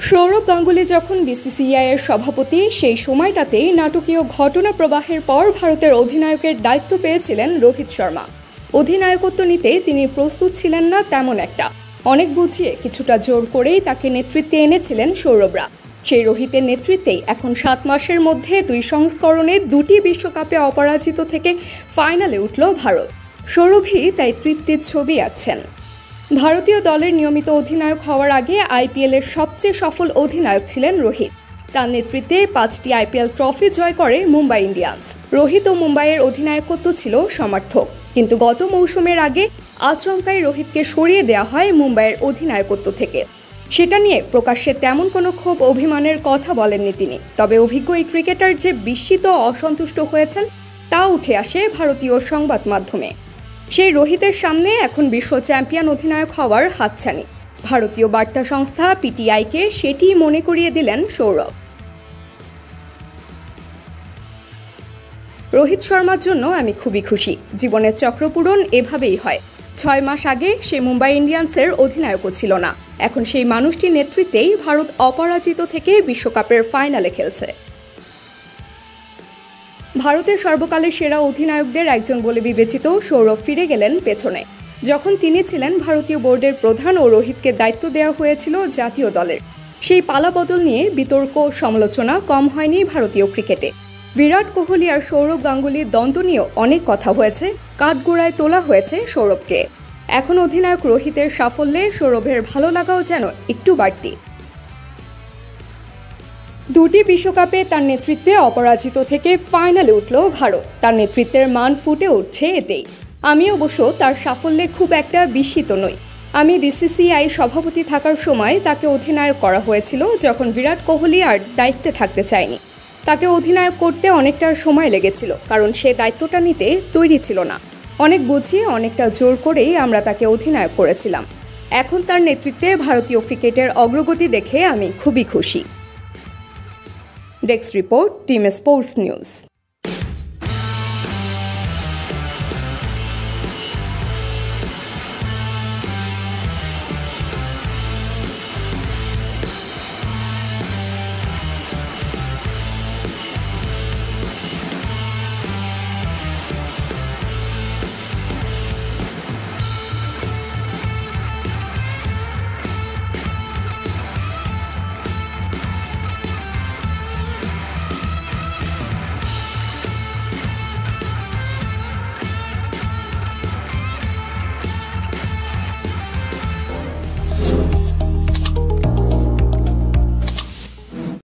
সৌরভ গাঙ্গুলি যখন বিসিসিআই এর সভাপতি সেই সময়টাতেই নাটকীয় ঘটনা প্রবাহের পর ভারতের অধিনায়কের দায়িত্ব পেয়েছিলেন রোহিত শর্মা। অধিনায়কত্ব নিতে তিনি প্রস্তুত ছিলেন না তেমন একটা, অনেক বুঝিয়ে কিছুটা জোর করেই তাকে নেতৃত্বে এনেছিলেন সৌরভরা। সেই রোহিতের নেতৃত্বেই এখন 7 মাসের মধ্যে 2 সংস্করণে 2টি বিশ্বকাপে অপরাজিত থেকে ফাইনালে উঠল ভারত। সৌরভই তাই তৃপ্তির ছবি আঁকছেন। ভারতীয় দলের নিয়মিত অধিনায়ক হওয়ার আগে আইপিএলের সবচেয়ে সফল অধিনায়ক ছিলেন রোহিত। তার নেতৃত্বে 5টি আইপিএল ট্রফি জয় করে মুম্বাই ইন্ডিয়ান্স। রোহিত ও মুম্বাইয়ের অধিনায়কত্ব ছিল সমার্থক, কিন্তু গত মৌসুমের আগে আচমকাই রোহিতকে সরিয়ে দেওয়া হয় মুম্বাইয়ের অধিনায়কত্ব থেকে। সেটা নিয়ে প্রকাশ্যে তেমন কোনো ক্ষোভ অভিমানের কথা বলেননি তিনি। তবে অভিজ্ঞ এই ক্রিকেটার যে বিস্মিত ও অসন্তুষ্ট হয়েছেন তা উঠে আসে ভারতীয় সংবাদ মাধ্যমে। সেই রোহিতের সামনে এখন বিশ্ব চ্যাম্পিয়ন অধিনায়ক হওয়ার হাতছানি। ভারতীয় বার্তা সংস্থা পিটিআইকে সেটি মনে করিয়ে দিলেন সৌরভ। রোহিত শর্মার জন্য আমি খুবই খুশি। জীবনের চক্রপূরণ এভাবেই হয়। 6 মাস আগে সে মুম্বাই ইন্ডিয়ান্সের অধিনায়কও ছিল না। এখন সেই মানুষটির নেতৃত্বেই ভারত অপরাজিত থেকে বিশ্বকাপের ফাইনালে খেলছে। ভারতের সর্বকালের সেরা অধিনায়কদের একজন বলে বিবেচিত সৌরভ ফিরে গেলেন পেছনে। যখন তিনি ছিলেন ভারতীয় বোর্ডের প্রধান ও রোহিতকে দায়িত্ব দেওয়া হয়েছিল জাতীয় দলের, সেই পালাবদল নিয়ে বিতর্ক সমালোচনা কম হয়নি ভারতীয় ক্রিকেটে। বিরাট কোহলি আর সৌরভ গাঙ্গুলির দ্বন্দ্ব নিয়েও অনেক কথা হয়েছে, কাঠগোড়ায় তোলা হয়েছে সৌরভকে। এখন অধিনায়ক রোহিতের সাফল্যে সৌরভের ভালো লাগাও যেন একটু বাড়তি। 2টি বিশ্বকাপে তার নেতৃত্বে অপরাজিত থেকে ফাইনালে উঠল ভারত। তার নেতৃত্বের মান ফুটে উঠছে এতেই। আমি অবশ্য তার সাফল্যে খুব একটা বিস্মিত নই। আমি বিসিসিআই সভাপতি থাকার সময় তাকে অধিনায়ক করা হয়েছিল, যখন বিরাট কোহলি আর দায়িত্বে থাকতে চায়নি। তাকে অধিনায়ক করতে অনেকটা সময় লেগেছিল, কারণ সে দায়িত্বটা নিতে তৈরি ছিল না। অনেক বুঝিয়ে অনেকটা জোর করেই আমরা তাকে অধিনায়ক করেছিলাম। এখন তার নেতৃত্বে ভারতীয় ক্রিকেটের অগ্রগতি দেখে আমি খুবই খুশি। Desk report, team sports news.